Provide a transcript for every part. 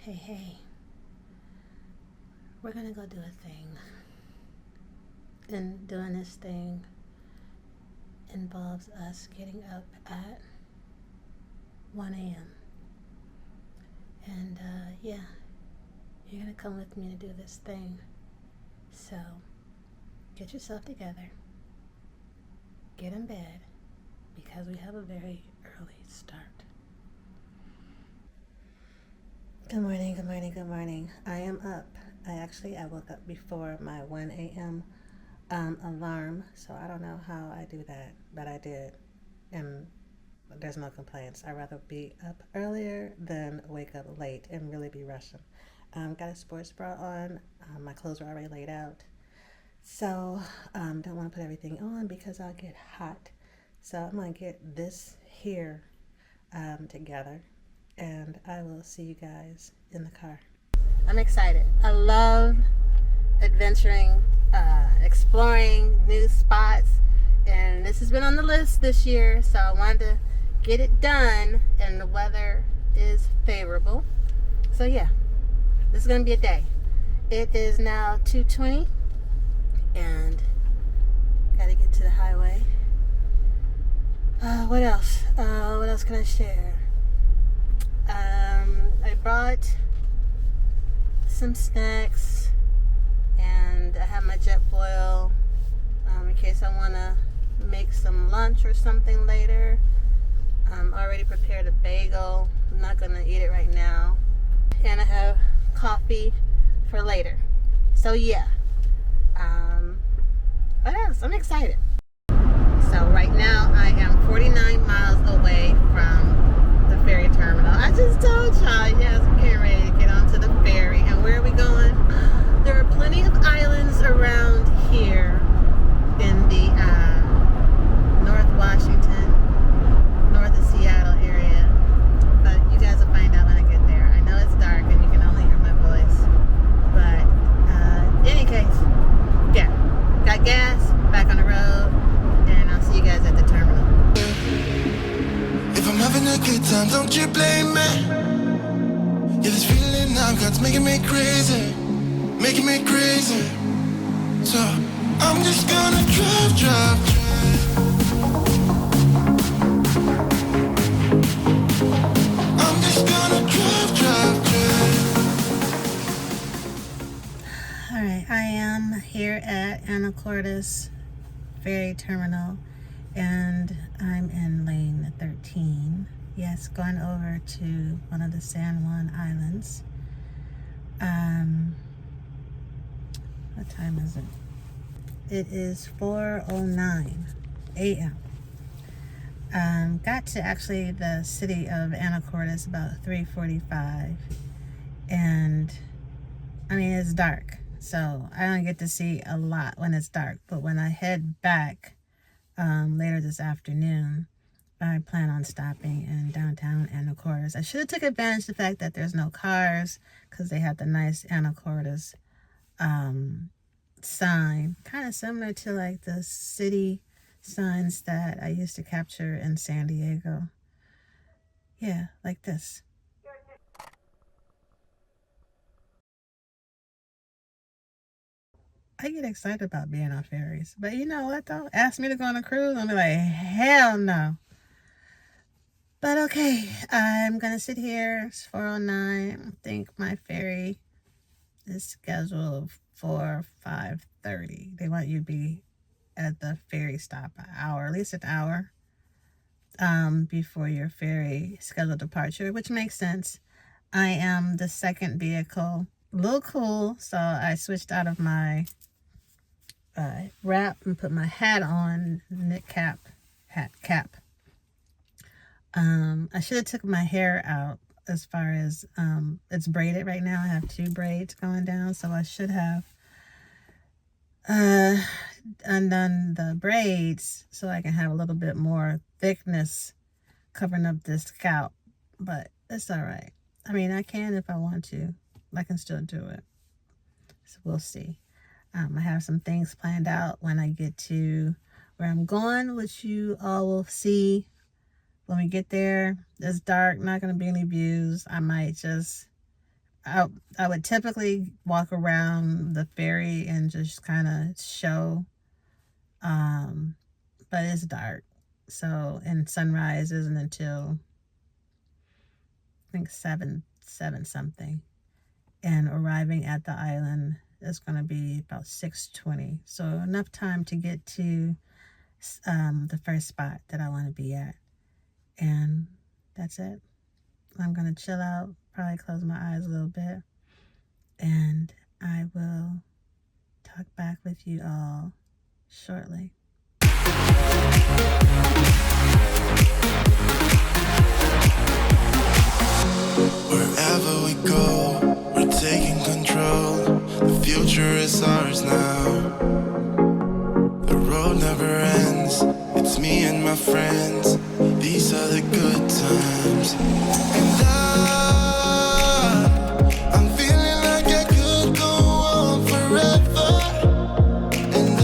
Hey, we're gonna go do a thing. And doing this thing involves us getting up at 1 a.m. And yeah, you're gonna come with me to do this thing. So get yourself together, get in bed, because we have a very early start. Good morning. I am up. I woke up before my 1 a.m. Alarm, so I don't know how I do that, but I did, and there's no complaints. I'd rather be up earlier than wake up late and really be rushing. Got a sports bra on. My clothes are already laid out, so don't want to put everything on because I'll get hot. So I'm gonna get this here together, and I will see you guys in the car. I'm excited. I love adventuring, exploring new spots, and this has been on the list this year, so I wanted to get it done, and the weather is favorable. So yeah, this is gonna be a day. It is now 2:20, and gotta get to the highway. What else? What else can I share? I brought some snacks, and I have my jet foil in case I want to make some lunch or something later. Already prepared a bagel. I'm not going to eat it right now. And I have coffee for later. So yeah. What else? I'm excited. So right now I am 49 miles away from the ferry terminal. I just told y'all, yes, we're getting ready to get onto the ferry. And where are we going? There are plenty of islands around here in the North Washington, north of Seattle area. But you guys will find out when I get there. I know it's dark and you can only hear my voice. But in any case, yeah, got gas, back on the road, and I'll see you guys at the terminal. If I'm having a good time, don't you blame me. Yeah, this feeling I've got's making me crazy. So I'm just gonna drive. I'm just gonna drive. Alright, I am here at Anacortes Ferry Terminal, and I'm in lane 13. Yes, going over to one of the San Juan Islands. What time is it? It is 4:09 a.m. Got to actually the city of Anacortes about 3:45, and I mean, it's dark, so I don't get to see a lot when it's dark. But when I head back later this afternoon, I plan on stopping in downtown Anacortes. I should have took advantage of the fact that there's no cars, because they have the nice Anacortes sign, kind of similar to like the city signs that I used to capture in San Diego. Yeah, like this. I get excited about being on ferries, but you know what though? Ask me to go on a cruise, I'll be like, hell no. But okay, I'm gonna sit here. It's 4:09. I think my ferry is scheduled for 5:30. They want you to be at the ferry stop an hour, at least an hour, before your ferry scheduled departure, which makes sense. I am the second vehicle. A little cool, so I switched out of my wrap and put my hat on, knit cap. I should have took my hair out, as far as it's braided right now. I have 2 braids going down, so I should have undone the braids so I can have a little bit more thickness covering up this scalp, but it's all right. I mean, I can if I want to. I can still do it, so we'll see. I have some things planned out when I get to where I'm going, which you all will see when we get there. It's dark, not going to be any views. I might just I would typically walk around the ferry and just kind of show, but it's dark. So, and sunrise isn't until I think seven something, and arriving at the island is going to be about 6:20. So enough time to get to the first spot that I want to be at, and that's it. I'm going to chill out, probably close my eyes a little bit, and I will talk back with you all shortly. Wherever we go, we're taking control. The future is ours now. The road never ends. It's me and my friends. These are the good times. And I'm feeling like I could go on forever. And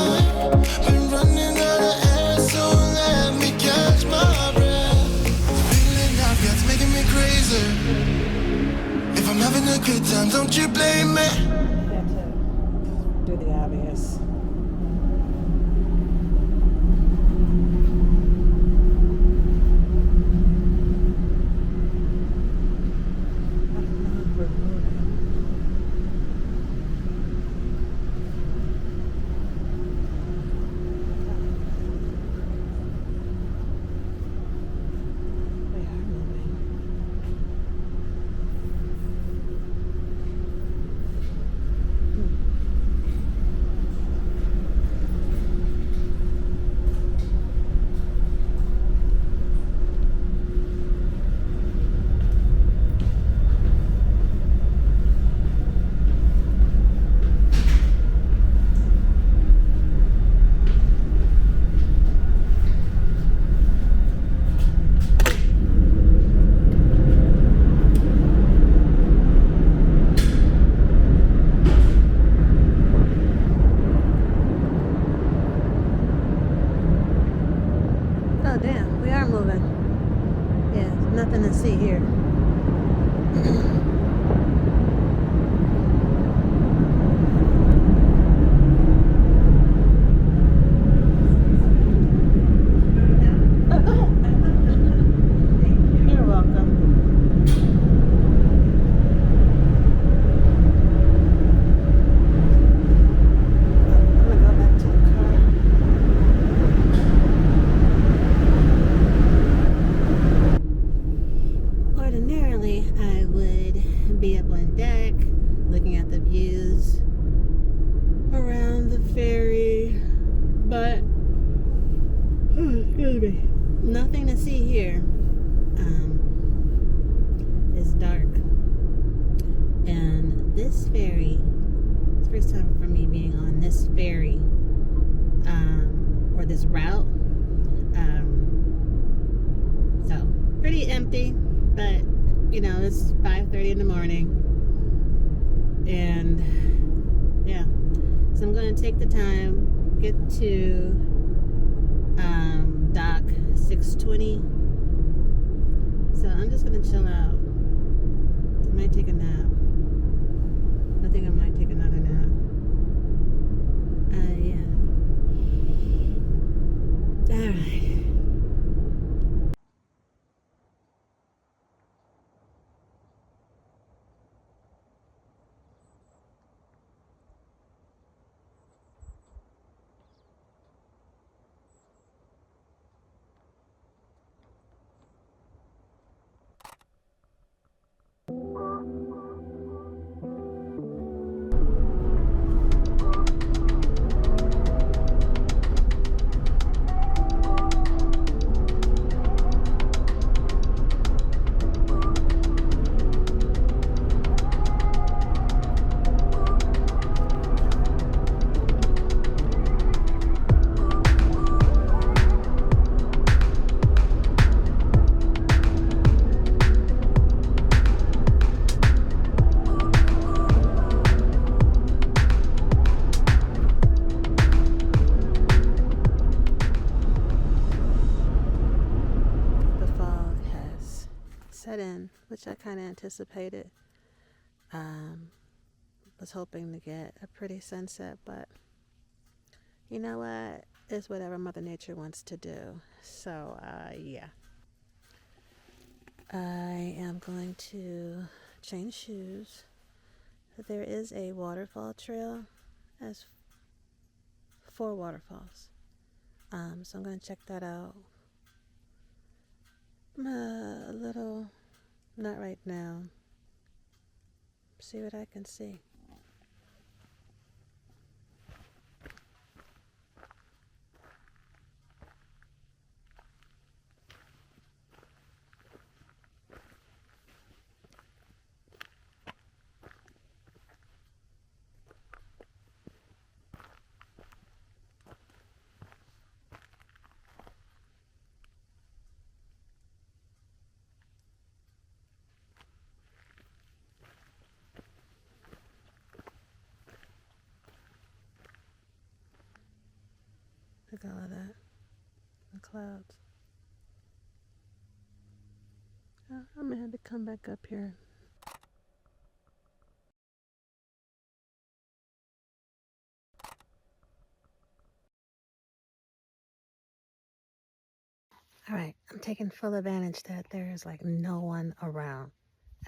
I've been running out of air, so let me catch my breath. The feeling I've got's making me crazy. If I'm having a good time, don't you blame me. I had to do the obvious. Oh damn, we are moving. Yeah, there's nothing to see here. You're welcome. I'm gonna go back to the car. Ordinarily, I would be up on deck looking at the views around the ferry, but excuse me, nothing to see here. It's dark, and this ferry, it's the first time for me being on this ferry, or this route. So pretty empty. But, you know, it's 5:30 in the morning. And, yeah. So I'm going to take the time, get to dock 6:20. So I'm just going to chill out. I might take a nap. I think I might take another nap. Yeah. All right. set in, which I kind of anticipated. Was hoping to get a pretty sunset, but you know what? It's whatever Mother Nature wants to do. So, yeah. I am going to change shoes. There is a waterfall trail. As 4 waterfalls. So I'm going to check that out. A little, not right now. See what I can see. Look at all of that. The clouds. Oh, I'm gonna have to come back up here. Alright, I'm taking full advantage that there is like no one around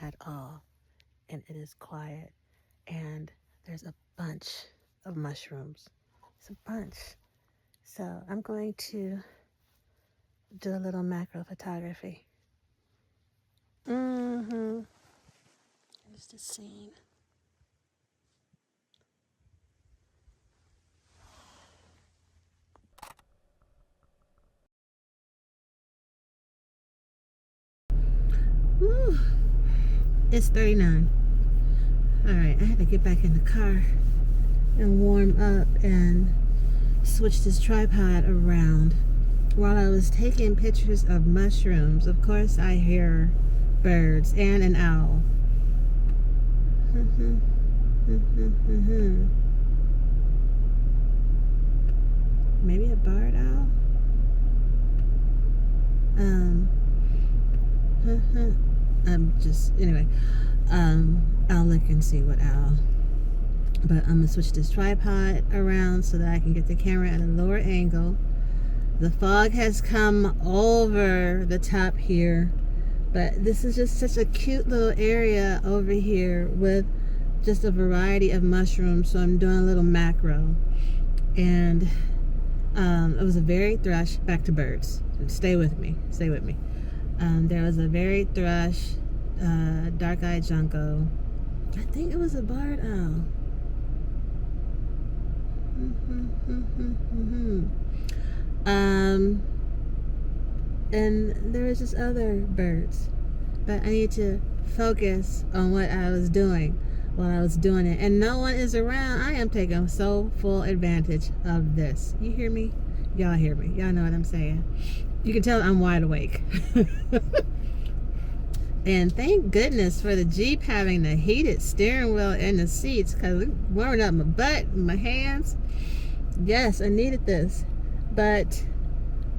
at all. And it is quiet. And there's a bunch of mushrooms. It's a bunch. So I'm going to do a little macro photography. Here's the scene. Woo. It's 39. Alright, I had to get back in the car and warm up and switch this tripod around. While I was taking pictures of mushrooms, of course I hear birds and an owl. Maybe a barred owl? Anyway, I'll look and see what owl. But I'm gonna switch this tripod around so that I can get the camera at a lower angle. The fog has come over the top here, but this is just such a cute little area over here with just a variety of mushrooms. So I'm doing a little macro, and it was a varied thrush. Back to birds. Stay with me. There was a varied thrush, dark-eyed junco. I think it was a barred owl. And there was just other birds, but I need to focus on what I was doing while I was doing it, and no one is around. I am taking so full advantage of this. You hear me? Y'all hear me? Y'all know what I'm saying? You can tell I'm wide awake. And thank goodness for the Jeep having the heated steering wheel and the seats, because it's warming up my butt and my hands. Yes, I needed this. But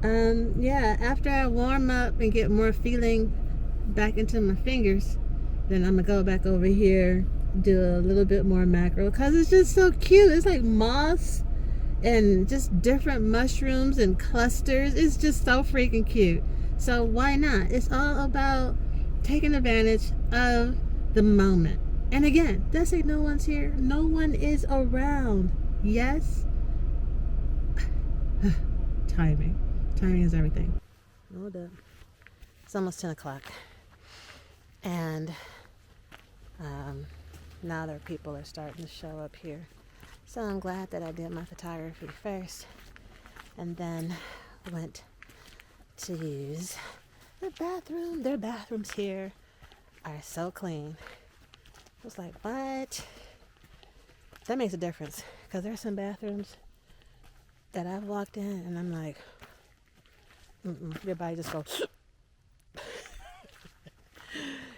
yeah, after I warm up and get more feeling back into my fingers, then I'm gonna go back over here, do a little bit more macro, because it's just so cute. It's like moss and just different mushrooms and clusters. It's just so freaking cute. So why not? It's all about taking advantage of the moment. And again, let's say no one's here. No one is around. Yes? Timing. Timing is everything. Hold up. It's almost 10 o'clock. And now there people are starting to show up here. So I'm glad that I did my photography first and then went to use the bathroom. Their bathrooms here are so clean. I was like, what? That makes a difference, because there's some bathrooms that I've walked in and I'm like, your body just goes.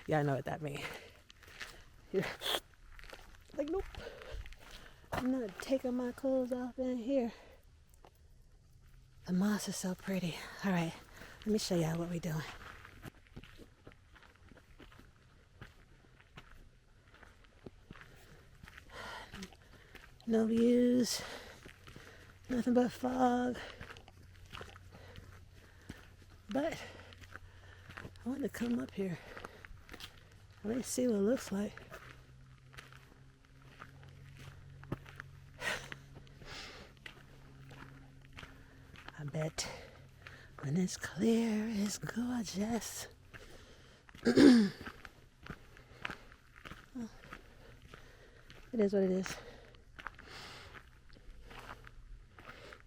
Yeah, I know what that means. You're like, nope. I'm not taking my clothes off in here. The moss is so pretty. All right, let me show y'all what we're doing. No views. Nothing but fog. But I want to come up here. Let me see what it looks like. I bet when it's clear, it's gorgeous. It is what it is.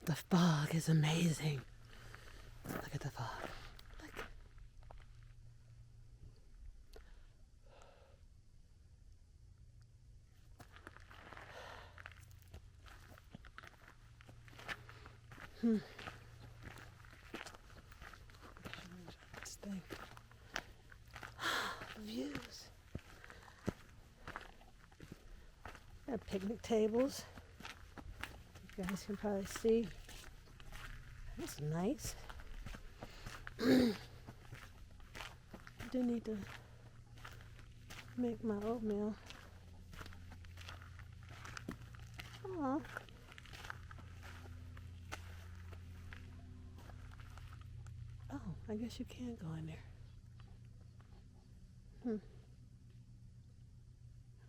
The fog is amazing. Look at the fog. Look. This thing. Views. Got picnic tables. You guys can probably see. That's nice. I do need to make my oatmeal. Aww. Oh, I guess you can go in there.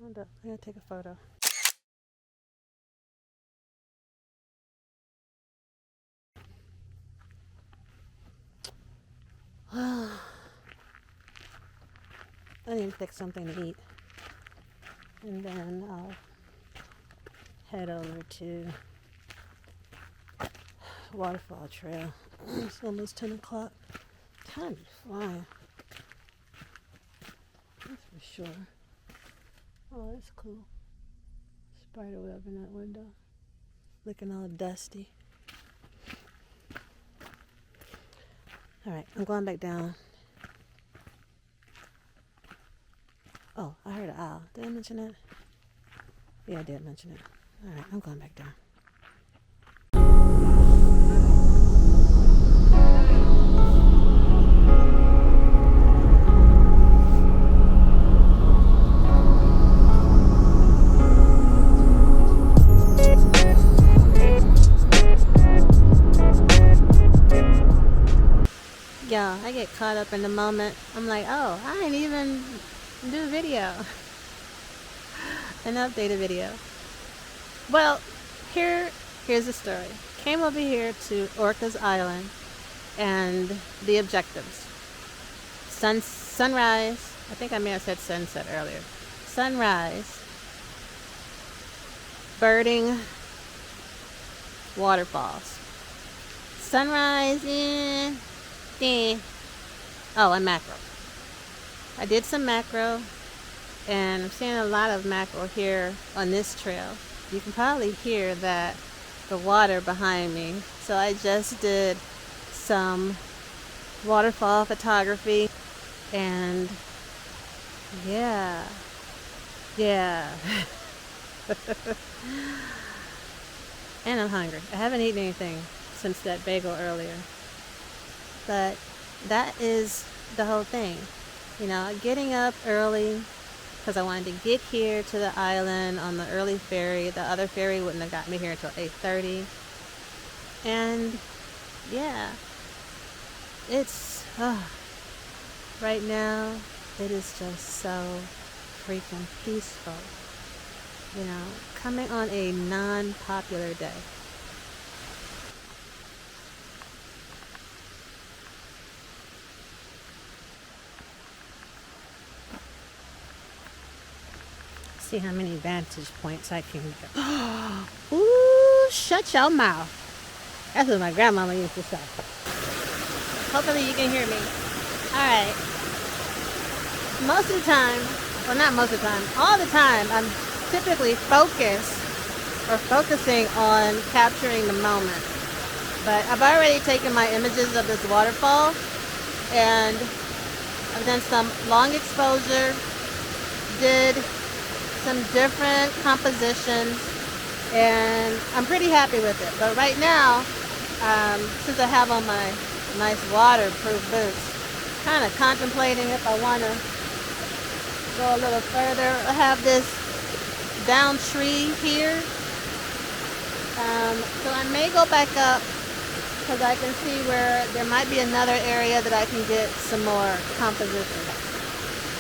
Hold up, I gotta take a photo. I need to pick something to eat. And then I'll head over to Waterfall Trail. It's almost 10 o'clock. Time is flying. That's for sure. Oh, that's cool. Spider web in that window. Looking all dusty. Alright, I'm going back down. Oh, I heard an owl. Did I mention that? Yeah, I did mention it. Alright, I'm going back down. Yeah, I get caught up in the moment. I'm like, oh, I didn't even do a video. An updated video. Well, here's the story. Came over here to Orcas Island and the objectives. Sunrise. I think I may have said sunset earlier. Sunrise. Birding. Waterfalls. Sunrise in... Oh, and mackerel. I did some mackerel, and I'm seeing a lot of mackerel here on this trail. You can probably hear that the water behind me. So I just did some waterfall photography, and yeah. And I'm hungry. I haven't eaten anything since that bagel earlier. But that is the whole thing. You know, getting up early because I wanted to get here to the island on the early ferry. The other ferry wouldn't have got me here until 8:30. And yeah, it's right now it is just so freaking peaceful. You know, coming on a non-popular day. See how many vantage points I can get. Ooh, shut your mouth. That's what my grandmama used to say. Hopefully you can hear me. Alright. Most of the time, well, not most of the time, all the time, I'm typically focusing on capturing the moment. But I've already taken my images of this waterfall, and I've done some long exposure, did some different compositions, and I'm pretty happy with it. But right now, since I have on my nice waterproof boots, kind of contemplating if I want to go a little further. I have this down tree here, So I may go back up because I can see where there might be another area that I can get some more composition.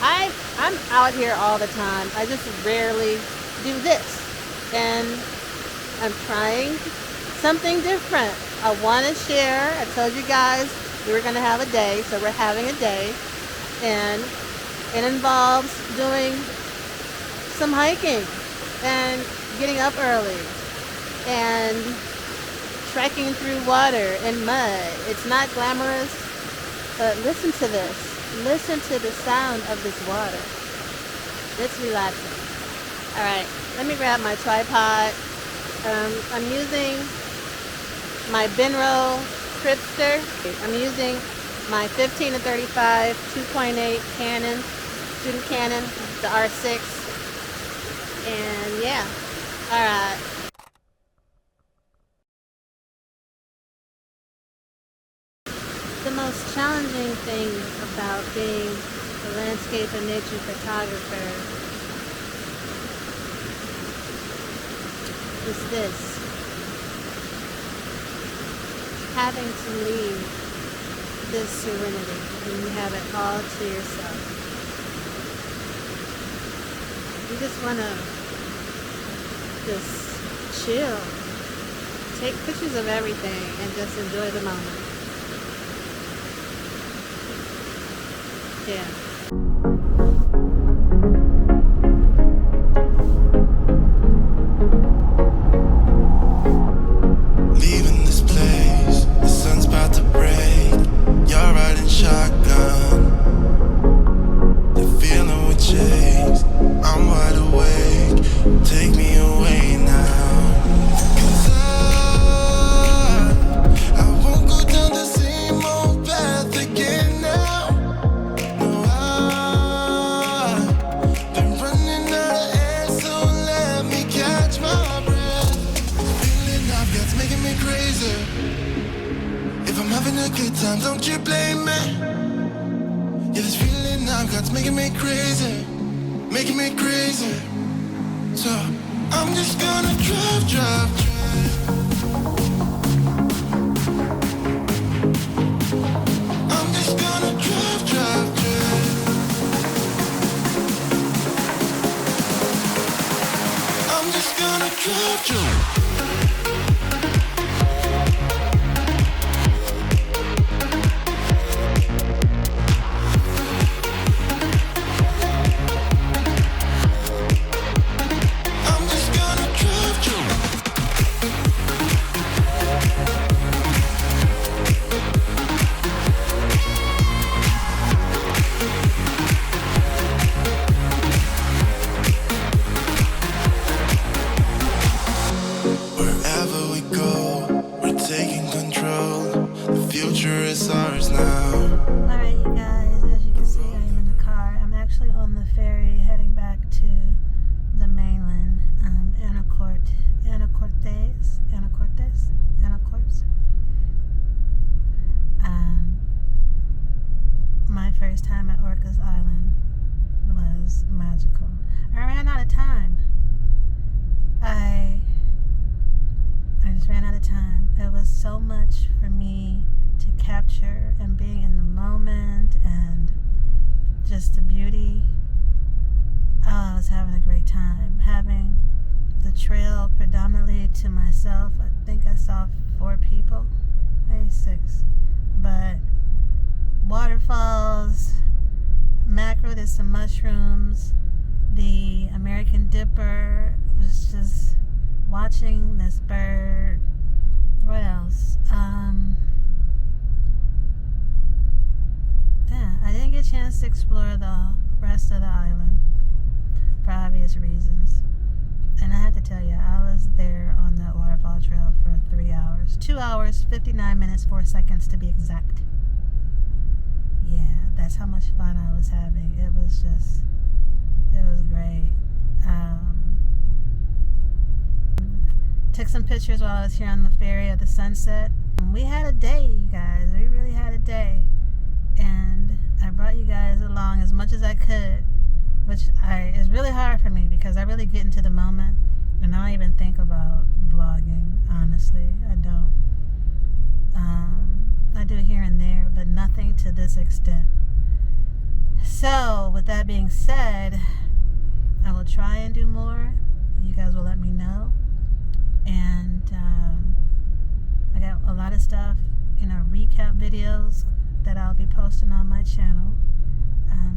I'm out here all the time. I just rarely do this. And I'm trying something different. I want to share. I told you guys we were going to have a day, so we're having a day. And it involves doing some hiking and getting up early and trekking through water and mud. It's not glamorous, but listen to this. Listen to the sound of this water. It's relaxing. All right, let me grab my tripod. I'm using my Benro Cripster. I'm using my 15 to 35 2.8 Canon, student Canon, the R6. And yeah, all right. The most challenging thing about being a landscape and nature photographer is this: having to leave this serenity when you have it all to yourself. You just want to just chill, take pictures of everything, and just enjoy the moment. Yeah. Leaving this place, the sun's about to break. You're riding shotgun. The feeling we chase, I'm wide awake. Take me away now. 'Cause I won't go down the same old path again now. No, I've been running out of air, so let me catch my breath. Feeling I've got's making me crazy. If I'm having a good time, don't you blame me. Yeah, this feeling I've got's making me crazy, making me crazy. So I'm just gonna drive. I'm just gonna drive. I'm just gonna drive. I'm just gonna drive. Wherever we go, we're taking control. The future is ours now. Alright, you guys, as you can see, I am in the car. I'm actually on the ferry heading back to the mainland, Anacortes. My first time at Orcas Island was magical. I ran out of time. I just ran out of time. It was so much for me to capture, and being in the moment and just the beauty. Oh, I was having a great time. Having the trail predominantly to myself. I think I saw 4 people, maybe 6. But waterfalls, macro, did some mushrooms. The American Dipper was just watching this bird. What else? I didn't get a chance to explore the rest of the island for obvious reasons. And I have to tell you, I was there on that waterfall trail for 3 hours. 2 hours, 59 minutes, 4 seconds to be exact. Yeah, that's how much fun I was having. It was great. Took some pictures while I was here on the ferry of the sunset. We had a day, you guys. We really had a day. And I brought you guys along as much as I could, which is really hard for me because I really get into the moment. And I don't even think about vlogging, honestly. I don't. I do here and there, but nothing to this extent. So, with that being said, I will try and do more. You guys will let me know. And I got a lot of stuff, recap videos that I'll be posting on my channel.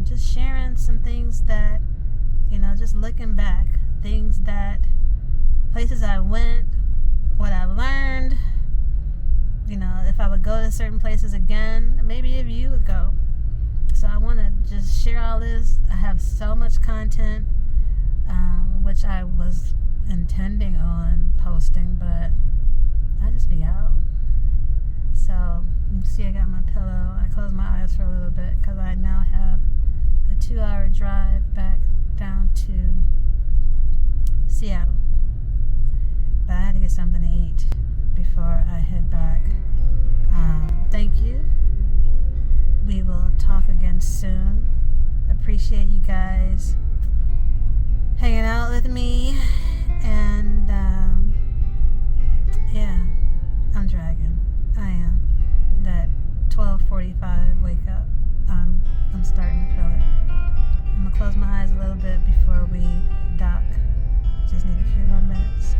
Just sharing some things that, just looking back, places I went, what I learned, if I would go to certain places again, maybe if you would go. So I want to just share all this. I have so much content, which I was intending on posting, but I just be out. So you see I got my pillow. I closed my eyes for a little bit because I now have a 2-hour drive back down to Seattle. But I had to get something to eat before I head back. Thank you. We will talk again soon. Appreciate you guys hanging out with me. And yeah, I'm dragging. I am. That 12:45 wake up. I'm starting to feel it. I'm gonna close my eyes a little bit before we dock. Just need a few more minutes.